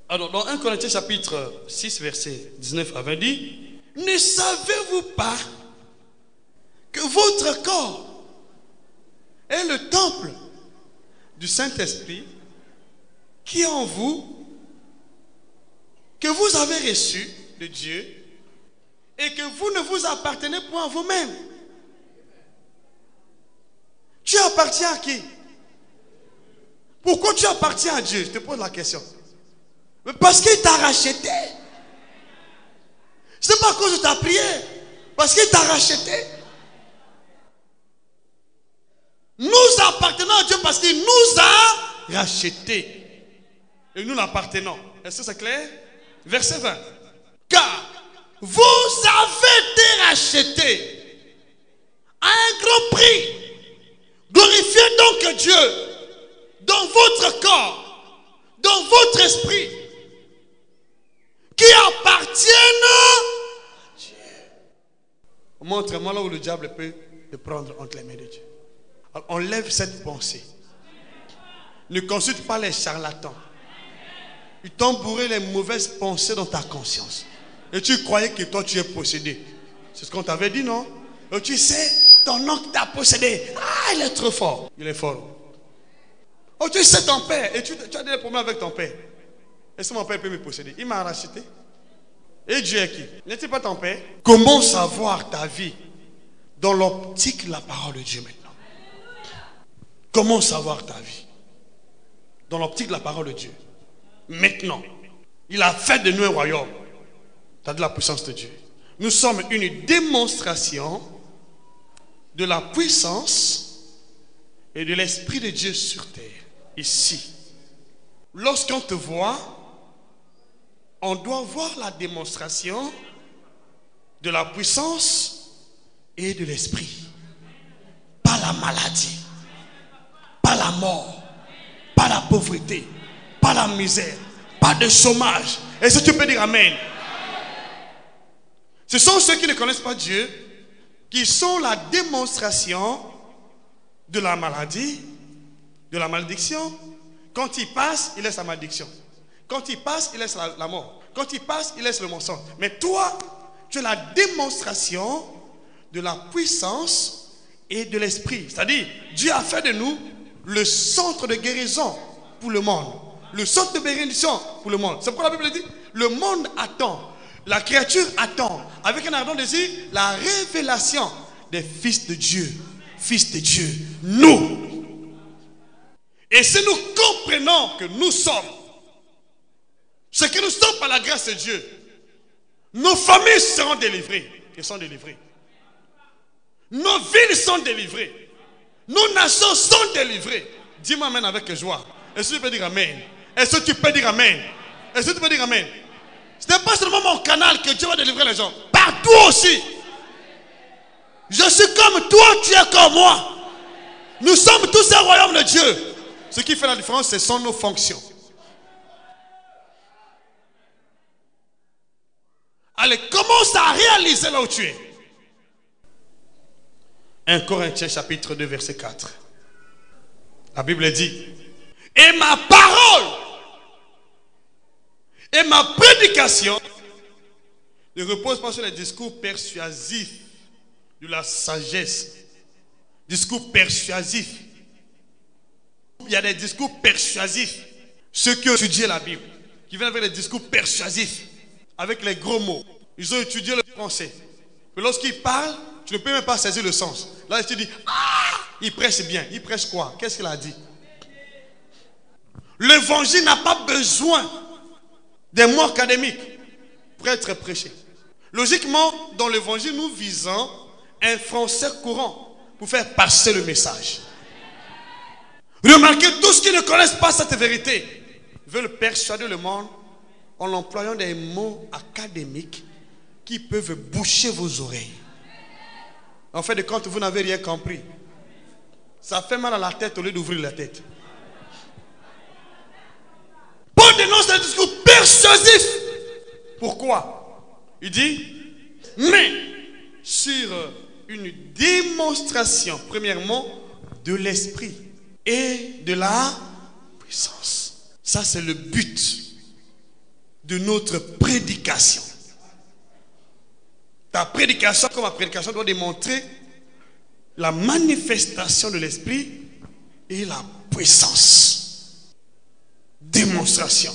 Alors, dans 1 Corinthiens chapitre 6, verset 19 à 20 dit, ne savez-vous pas que votre corps est le temple du Saint-Esprit qui est en vous, que vous avez reçu de Dieu et que vous ne vous appartenez point à vous-même. Tu appartiens à qui? Pourquoi tu appartiens à Dieu? Je te pose la question. Mais parce qu'il t'a racheté. Ce n'est pas à cause de ta prière. Parce qu'il t'a racheté. Nous appartenons à Dieu parce qu'il nous a rachetés. Et nous l'appartenons. Est-ce que c'est clair? Verset 20. Car vous avez été rachetés à un grand prix. Glorifiez donc Dieu dans votre corps, dans votre esprit, qui appartiennent à Dieu. Montre-moi là où le diable peut te prendre entre les mains de Dieu. Alors, enlève cette pensée. Ne consulte pas les charlatans. Ils t'ont bourré les mauvaises pensées dans ta conscience. Et tu croyais que toi tu es possédé. C'est ce qu'on t'avait dit, non? Et tu sais, ton oncle t'a possédé. Ah, il est trop fort. Il est fort. Oh, tu sais ton père. Et tu as des problèmes avec ton père. Est-ce que mon père peut me posséder? Il m'a racheté. Et Dieu est qui? N'est-il pas ton père? Comment savoir ta vie dans l'optique de la parole de Dieu maintenant? Comment savoir ta vie dans l'optique de la parole de Dieu? Maintenant, il a fait de nous un royaume. Tu as de la puissance de Dieu. Nous sommes une démonstration de la puissance et de l'Esprit de Dieu sur terre, ici. Lorsqu'on te voit, on doit voir la démonstration de la puissance et de l'Esprit. Pas la maladie, pas la mort, pas la pauvreté, pas la misère, pas de chômage. Est-ce que tu peux dire Amen? Ce sont ceux qui ne connaissent pas Dieu qui sont la démonstration de la maladie, de la malédiction. Quand il passe, il laisse la malédiction. Quand il passe, il laisse la mort. Quand il passe, il laisse le mensonge. Mais toi, tu es la démonstration de la puissance et de l'esprit. C'est-à-dire, Dieu a fait de nous le centre de guérison pour le monde. Le centre de bénédiction pour le monde. C'est pourquoi la Bible dit, le monde attend. La créature attend, avec un ardent désir, la révélation des fils de Dieu. Fils de Dieu, nous. Et si nous comprenons que nous sommes ce que nous sommes par la grâce de Dieu, nos familles seront délivrées. Elles sont délivrées. Nos villes sont délivrées. Nos nations sont délivrées. Dis-moi Amen avec joie. Est-ce que tu peux dire Amen? Est-ce que tu peux dire Amen? Est-ce que tu peux dire Amen? Ce n'est pas seulement mon canal que Dieu va délivrer les gens. Partout aussi. Je suis comme toi, tu es comme moi. Nous sommes tous un royaume de Dieu. Ce qui fait la différence, ce sont nos fonctions. Allez, commence à réaliser là où tu es. 1 Corinthiens chapitre 2 verset 4. La Bible dit, et ma parole et ma prédication ne repose pas sur les discours persuasifs de la sagesse. Discours persuasifs. Il y a des discours persuasifs. Ceux qui ont étudié la Bible, qui viennent avec des discours persuasifs, avec les gros mots. Ils ont étudié le français. Mais lorsqu'ils parlent, tu ne peux même pas saisir le sens. Là, tu te dis, ah, il prêche bien. Il prêche quoi? Qu'est-ce qu'il a dit? L'évangile n'a pas besoin des mots académiques pour être prêché. Logiquement, dans l'évangile, nous visons un français courant pour faire passer le message. Remarquez, tous qui ne connaissent pas cette vérité veulent persuader le monde en employant des mots académiques qui peuvent boucher vos oreilles. En fait de compte, vous n'avez rien compris. Ça fait mal à la tête au lieu d'ouvrir la tête. Paul dénonce un discours persuasif. Pourquoi? Il dit, mais sur une démonstration, premièrement, de l'esprit et de la puissance. Ça, c'est le but de notre prédication. Ta prédication, comme ma prédication, doit démontrer la manifestation de l'Esprit et la puissance. Démonstration.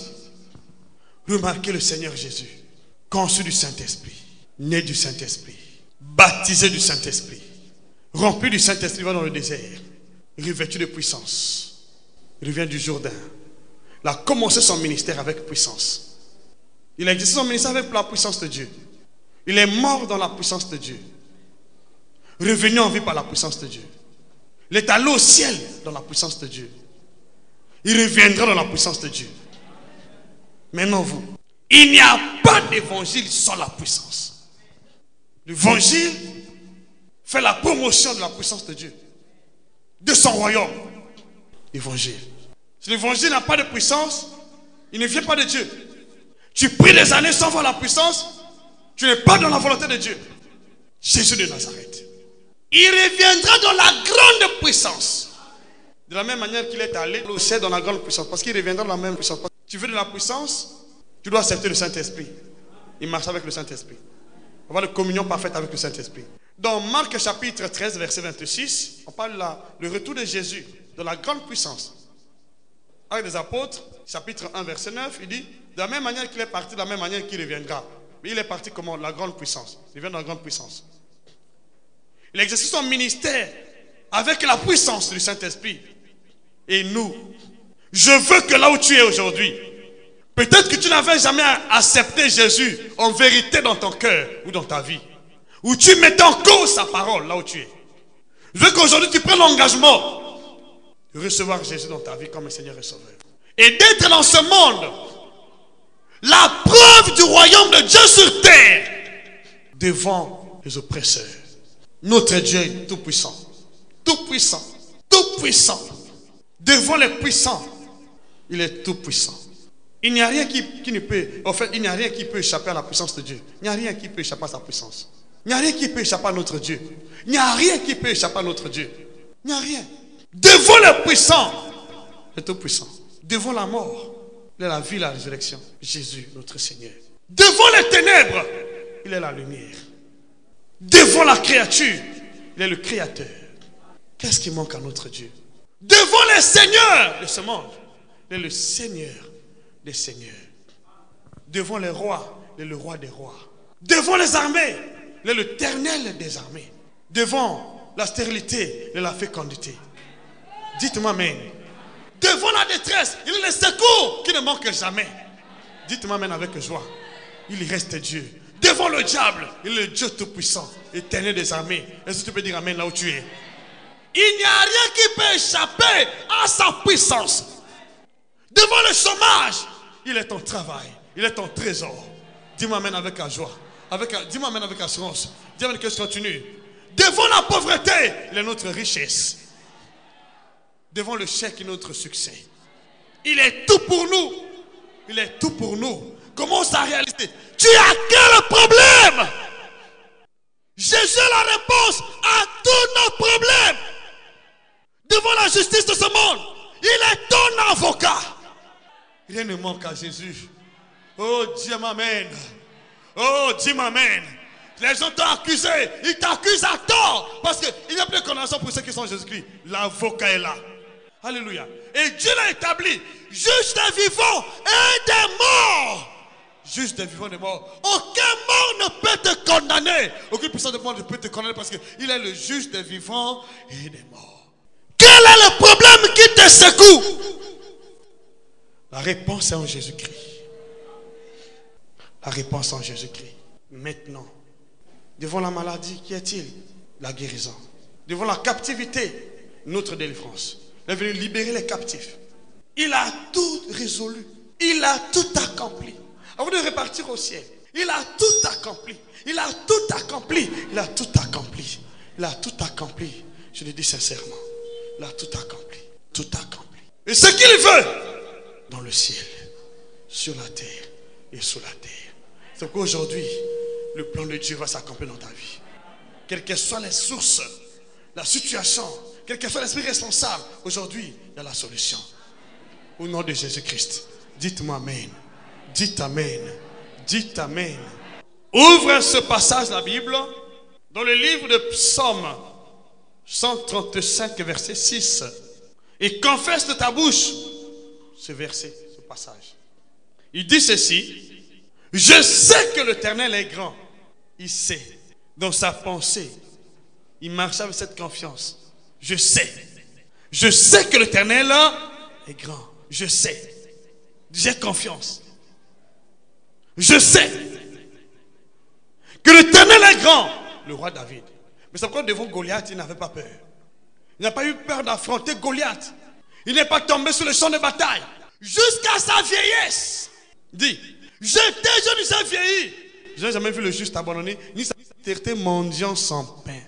Remarquez le Seigneur Jésus, conçu du Saint-Esprit, né du Saint-Esprit, baptisé du Saint-Esprit, rempli du Saint-Esprit, va dans le désert, revêtu de puissance. Il revient du Jourdain. Il a commencé son ministère avec puissance. Il a exercé son ministère avec la puissance de Dieu. Il est mort dans la puissance de Dieu. Revenu en vie par la puissance de Dieu. Il est allé au ciel dans la puissance de Dieu. Il reviendra dans la puissance de Dieu. Maintenant vous, il n'y a pas d'évangile sans la puissance. L'évangile fait la promotion de la puissance de Dieu, de son royaume. L'évangile. Si l'évangile n'a pas de puissance, il ne vient pas de Dieu. Tu pries des années sans voir la puissance, tu n'es pas dans la volonté de Dieu. Jésus de Nazareth. Il reviendra dans la grande puissance. De la même manière qu'il est allé au ciel dans la grande puissance. Parce qu'il reviendra dans la même puissance. Tu veux de la puissance, tu dois accepter le Saint-Esprit. Il marche avec le Saint-Esprit. Avoir une communion parfaite avec le Saint-Esprit. Dans Marc chapitre 13, verset 26, on parle le retour de Jésus dans la grande puissance. Avec des apôtres, chapitre 1, verset 9, il dit, de la même manière qu'il est parti, de la même manière qu'il reviendra. Mais il est parti comment? La grande puissance. Il vient dans la grande puissance. Il exerce son ministère avec la puissance du Saint-Esprit. Et nous, je veux que là où tu es aujourd'hui, peut-être que tu n'avais jamais accepté Jésus en vérité dans ton cœur ou dans ta vie, où tu mettais en cause sa parole là où tu es. Je veux qu'aujourd'hui tu prennes l'engagement de recevoir Jésus dans ta vie comme un Seigneur et Sauveur. Et d'être dans ce monde, la preuve du royaume de Dieu sur terre, devant les oppresseurs. Notre Dieu est tout puissant. Tout puissant. Tout puissant. Devant les puissants, il est tout puissant. Il n'y a rien qui ne peut, en fait, il n'y a rien qui peut échapper à la puissance de Dieu. Il n'y a rien qui peut échapper à sa puissance. Il n'y a rien qui peut échapper à notre Dieu. Il n'y a rien qui peut échapper à notre Dieu. Il n'y a rien. Devant les puissants, il est tout puissant. Devant la mort, il est la vie, la résurrection. Jésus, notre Seigneur. Devant les ténèbres, il est la lumière. Devant la créature, il est le Créateur. Qu'est-ce qui manque à notre Dieu? Devant les seigneurs de ce monde, il est le Seigneur des seigneurs. Devant les rois, il est le roi des rois. Devant les armées, il est l'Éternel des armées. Devant la stérilité, il est la fécondité. Dites-moi amen. Devant la détresse, il est le secours qui ne manque jamais. Dites-moi amen avec joie. Il reste Dieu. Devant le diable, il est le Dieu tout-puissant, éternel des armées. Est-ce que tu peux dire amen là où tu es? Il n'y a rien qui peut échapper à sa puissance. Devant le chômage, il est ton travail, il est ton trésor. Dis-moi amen avec la joie. Dis-moi amen avec assurance. Dis-moi que je continue. Devant la pauvreté, il est notre richesse. Devant le chèque, il est notre succès. Il est tout pour nous. Il est tout pour nous. Commence à réaliser. Tu as quel problème? Jésus est la réponse à tous nos problèmes. Devant la justice de ce monde, il est ton avocat. Rien ne manque à Jésus. Oh, Dieu m'amène. Oh, Dieu m'amène. Les gens t'ont accusé. Ils t'accusent à tort. Parce qu'il n'y a plus de condamnation pour ceux qui sont en Jésus-Christ. L'avocat est là. Alléluia. Et Dieu l'a établi. Juge des vivants et des morts. Juge des vivants et des morts. Aucun mort ne peut te condamner. Aucune puissance de mort ne peut te condamner parce qu'il est le juge des vivants et des morts. Quel est le problème qui te secoue? La réponse est en Jésus-Christ. La réponse est en Jésus-Christ. Maintenant, devant la maladie, qui est-il? La guérison. Devant la captivité, notre délivrance. Il est venu libérer les captifs. Il a tout résolu. Il a tout accompli. Avant de repartir au ciel, il a tout accompli. Il a tout accompli. Il a tout accompli. Il a tout accompli. Je le dis sincèrement. Il a tout accompli. Tout accompli. Et ce qu'il veut, dans le ciel, sur la terre et sous la terre. C'est qu'aujourd'hui, le plan de Dieu va s'accomplir dans ta vie. Quelles que soient les sources, la situation, quel que soit l'esprit responsable, aujourd'hui, il y a la solution. Au nom de Jésus-Christ, dites-moi amen. Dites Amen. Dites Amen. Ouvre ce passage de la Bible dans le livre de Psaume 135, verset 6. Et confesse de ta bouche ce verset, ce passage. Il dit ceci: je sais que l'Éternel est grand. Il sait. Dans sa pensée, il marche avec cette confiance. Je sais. Je sais que l'Éternel est grand. Je sais. J'ai confiance. Je sais que l'Éternel est grand. Le roi David. Mais c'est pourquoi devant Goliath, il n'avait pas peur. Il n'a pas eu peur d'affronter Goliath. Il n'est pas tombé sur le champ de bataille. Jusqu'à sa vieillesse. Dit, j'étais jeune, j'ai vieilli. Je n'ai jamais vu le juste abandonné, ni sa terre mendiant sans pain.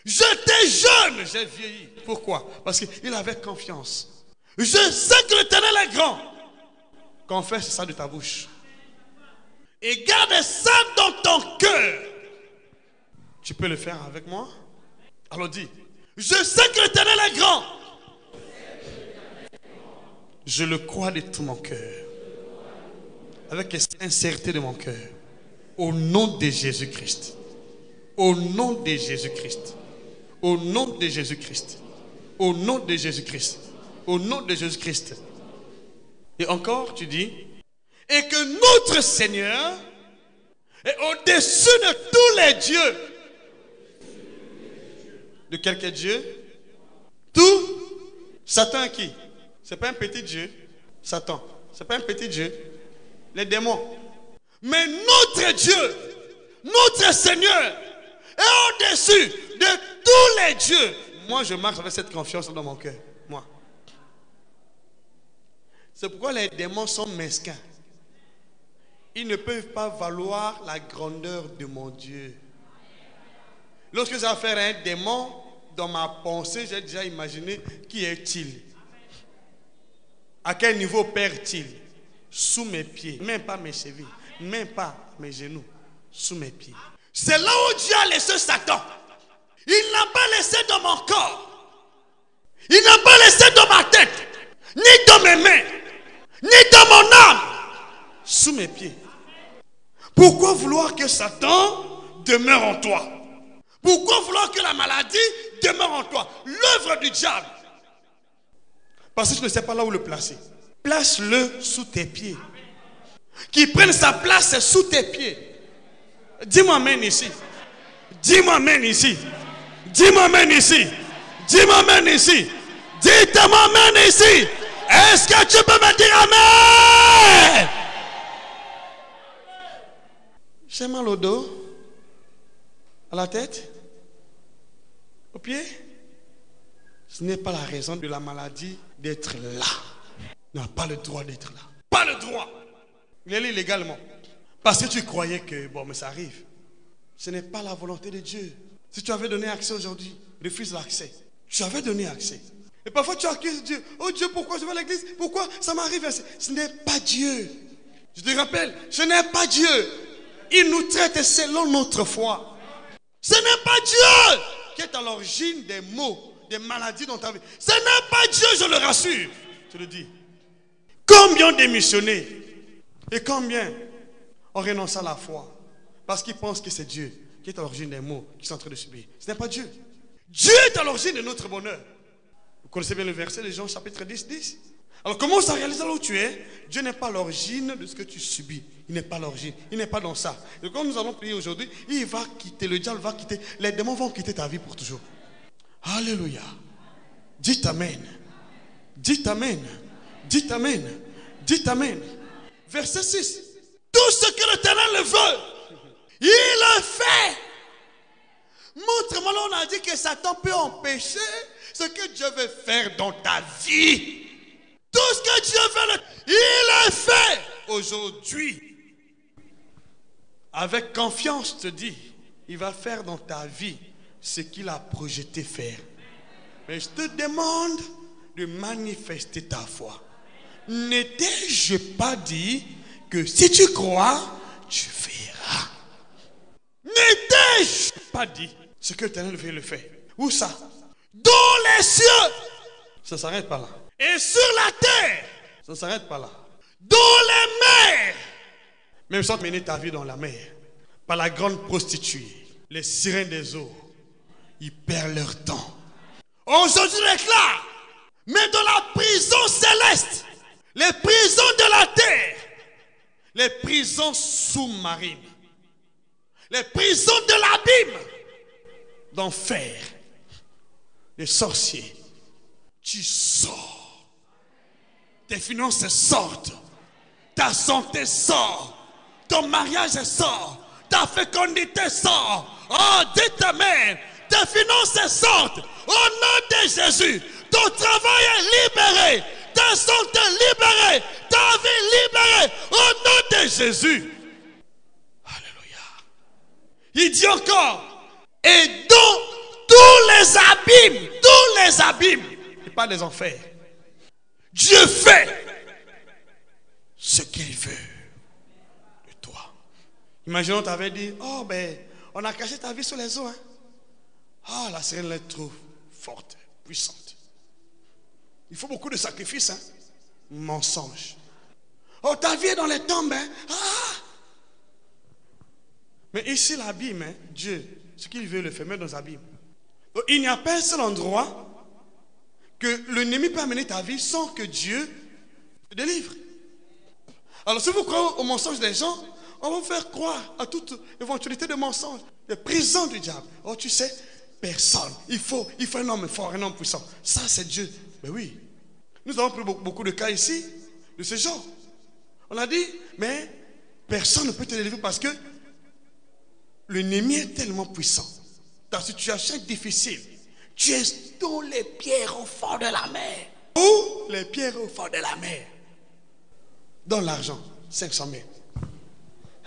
J'étais jeune, j'ai vieilli. Pourquoi? Parce qu'il avait confiance. Je sais que l'Éternel est grand. Confesse ça de ta bouche. Et garde ça dans ton cœur. Tu peux le faire avec moi? Alors dis, je sais que l'Éternel est grand. Je le crois de tout mon cœur. Avec la sincérité de mon cœur. Au nom de Jésus-Christ. Au nom de Jésus-Christ. Au nom de Jésus-Christ. Au nom de Jésus-Christ. Au nom de Jésus-Christ. Et encore, tu dis, et que notre Seigneur est au-dessus de tous les dieux. De quel Dieu? Tout. Satan qui? C'est pas un petit Dieu. Satan. C'est pas un petit Dieu. Les démons. Mais notre Dieu, notre Seigneur est au-dessus de tous les dieux. Moi, je marche avec cette confiance dans mon cœur. Moi. C'est pourquoi les démons sont mesquins. Ils ne peuvent pas valoir la grandeur de mon Dieu. Lorsque j'ai affaire à un démon, dans ma pensée, j'ai déjà imaginé qui est-il? À quel niveau perd-il? Sous mes pieds, même pas mes chevilles, même pas mes genoux, sous mes pieds. C'est là où Dieu a laissé Satan. Il n'a pas laissé dans mon corps. Il n'a pas laissé dans ma tête, ni dans mes mains, ni dans mon âme, sous mes pieds. Pourquoi vouloir que Satan demeure en toi? Pourquoi vouloir que la maladie demeure en toi? L'œuvre du diable. Parce que tu ne sais pas là où le placer. Place-le sous tes pieds. Qu'il prenne sa place sous tes pieds. Dis-moi amen ici. Dis-moi amen ici. Dis-moi amen ici. Dis-moi amen ici. Dites-moi amen ici. Est-ce que tu peux me dire amen? J'ai mal au dos, à la tête, aux pieds. Ce n'est pas la raison de la maladie d'être là. Il n'a pas le droit d'être là. Pas le droit. Il est là illégalement. Parce que tu croyais que, bon, mais ça arrive. Ce n'est pas la volonté de Dieu. Si tu avais donné accès aujourd'hui, refuse l'accès. Tu avais donné accès. Et parfois tu accuses Dieu. Oh Dieu, pourquoi je vais à l'église? Pourquoi ça m'arrive ainsi? Ce n'est pas Dieu. Je te rappelle, ce n'est pas Dieu. Il nous traite selon notre foi. Ce n'est pas Dieu qui est à l'origine des maux, des maladies dans ta vie. Ce n'est pas Dieu, je le rassure. Je le dis. Combien ont démissionné et combien ont renoncé à la foi parce qu'ils pensent que c'est Dieu qui est à l'origine des maux qu'ils sont en train de subir. Ce n'est pas Dieu. Dieu est à l'origine de notre bonheur. Vous connaissez bien le verset de Jean chapitre 10, 10. Alors commence à réaliser là où tu es. Dieu n'est pas à l'origine de ce que tu subis. Il n'est pas à l'origine. Il n'est pas dans ça. Et quand nous allons prier aujourd'hui, il va quitter, le diable va quitter, les démons vont quitter ta vie pour toujours. Alléluia. Dites Amen. Dites Amen. Dites Amen. Dites Amen. Verset 6. Tout ce que l'Éternel veut, il le fait. Montre-moi là, on a dit que Satan peut empêcher ce que Dieu veut faire dans ta vie. Tout ce que Dieu veut, il le fait aujourd'hui. Avec confiance, je te dis, il va faire dans ta vie ce qu'il a projeté faire. Mais je te demande de manifester ta foi. N'étais-je pas dit que si tu crois, tu verras? N'étais-je pas dit ce que l'Éternel veut le faire? Où ça? Dans les cieux. Ça ne s'arrête pas là. Et sur la terre. Ça ne s'arrête pas là. Dans les mers. Même sans mener ta vie dans la mer, par la grande prostituée, les sirènes des eaux, ils perdent leur temps. Aujourd'hui, déclare, mais dans la prison céleste, les prisons de la terre, les prisons sous-marines, les prisons de l'abîme, d'enfer, les sorciers, tu sors. Tes finances sortent, ta santé sort, ton mariage sort, ta fécondité sort. Oh, dites amen. Tes finances sortent au nom de Jésus. Ton travail est libéré, ta santé libérée, ta vie libérée au nom de Jésus. Alléluia. Il dit encore, et dans tous les abîmes, et pas les enfers, Dieu fait ce qu'il veut de toi. Imaginons, tu avais dit, oh ben, on a caché ta vie sous les eaux. Hein? Ah, la sirène est trop forte, puissante. Il faut beaucoup de sacrifices. Hein? Mensonge. Oh, ta vie est dans les tombes. Hein? Ah! Mais ici, l'abîme, hein, Dieu, ce qu'il veut le faire, mettre dans l'abîme. Donc, il n'y a pas un seul endroit que l'ennemi peut amener ta vie sans que Dieu te délivre. Alors, si vous croyez au mensonge des gens, on va vous faire croire à toute éventualité de mensonge, de prison du diable. Oh, tu sais, personne. Il faut un homme fort, un homme puissant. Ça, c'est Dieu. Mais oui. Nous avons pris beaucoup de cas ici, de ce genre. On a dit, mais personne ne peut te délivrer parce que l'ennemi est tellement puissant. Ta situation est difficile. Tu es dans les pierres au fond de la mer. Où? Les pierres au fond de la mer. Dans l'argent, 500 000.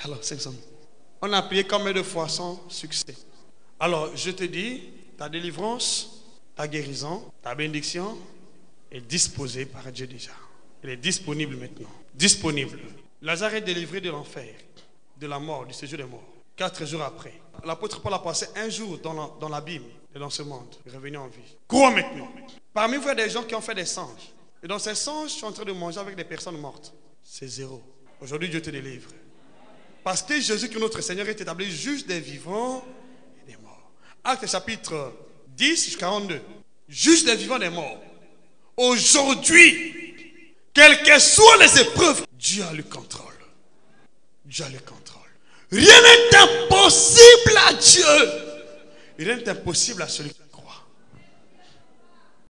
Alors, 500 000. On a prié combien de fois sans succès? Alors, je te dis, ta délivrance, ta guérison, ta bénédiction est disposée par Dieu déjà. Elle est disponible maintenant. Disponible. Lazare est délivré de l'enfer, de la mort, du séjour des morts. 4 jours après. L'apôtre Paul a passé un jour dans l'abîme et dans ce monde. Il est revenu en vie. Crois maintenant. Parmi vous, il y a des gens qui ont fait des singes. Et dans ces singes, je suis en train de manger avec des personnes mortes. C'est zéro. Aujourd'hui, Dieu te délivre. Parce que Jésus, qui est notre Seigneur, est établi juge des vivants et des morts. Actes chapitre 10 jusqu'à 42. Juge des vivants et des morts. Aujourd'hui, quelles que soient les épreuves, Dieu a le contrôle. Dieu a le contrôle. Rien n'est impossible à Dieu. Rien n'est impossible à celui qui